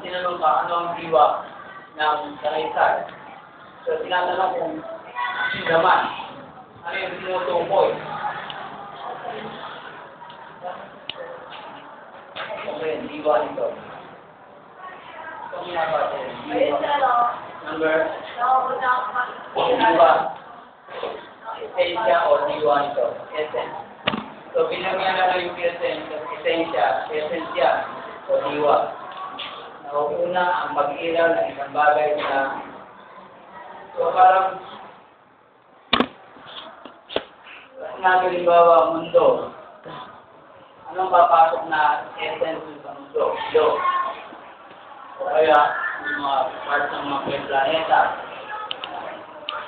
tinanong ka, ano ang diwa ng salaysay? So, tinatanong kung yung laman. Ano yung tinutukoy? Okay, diwa nito. Ito ang ginagawa tayo. Number? Diwa. Esensya o diwa nito. Essence. So, binagyan na lang yung esensya o diwa. Nauuna ang pag-ilaw ng isang bagay na so parang halimbawa mundo. Anong papasok na essence sa mundo? Ilo. O kaya yung mga parts ng mga planeta.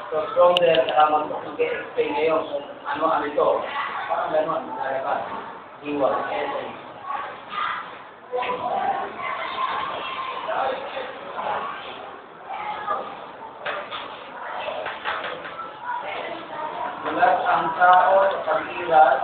So from there, saka mag-explain ngayon kung ano ito. Parang gano'n, nalabas. Diwa, essence. Mulat ang tao sa pag-iral.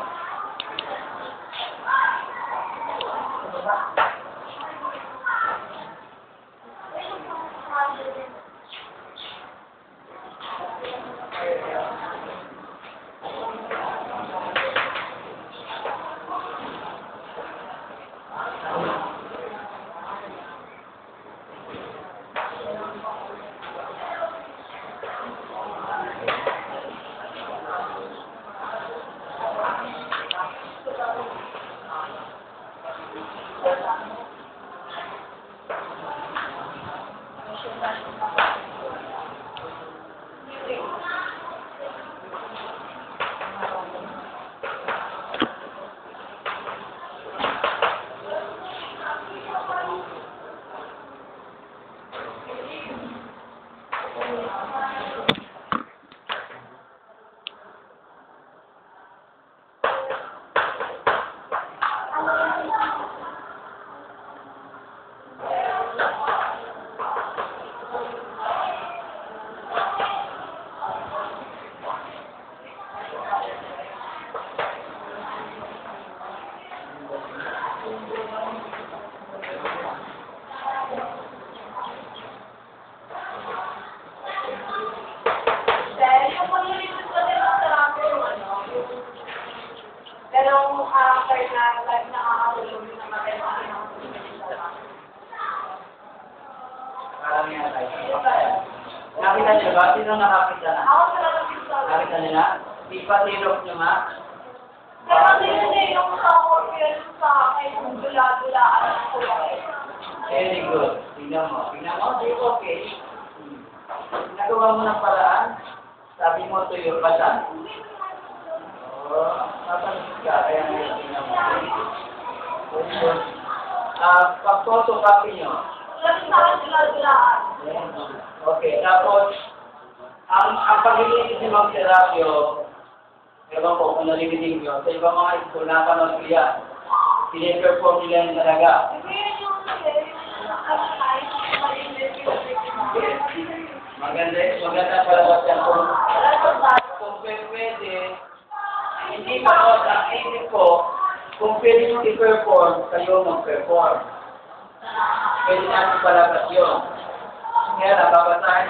Nakita niyo ba? Sino nakakita na? Ako sa nakakita. Nakita niyo na? Di pa tinok niyo ma? Pero hindi yung sa akin, yung dula-dulaan ako. Very good. Tingnan mo. Tingnan mo, di okay. Nagawa mo ng paraan. Sabi mo tuyo pa siya. Oo. Napansin ka. Kaya ngayon tingnan mo. Pag-photocopy nyo. Lang sa akin, dula-dulaan. Okay, tapos, ang pag-ibig ni Mang Serapio, ewan ko kung narinig nyo, sa ibang mga school, napanood ko yan. Pine-perform nila yung talaga. Maganda palabas yan. Kung pwede, hindi pa ako sa isip ko, kung pwede nyo i-perform, kayo mag-perform. Pwede natin palabas yun. Kaya nababasahin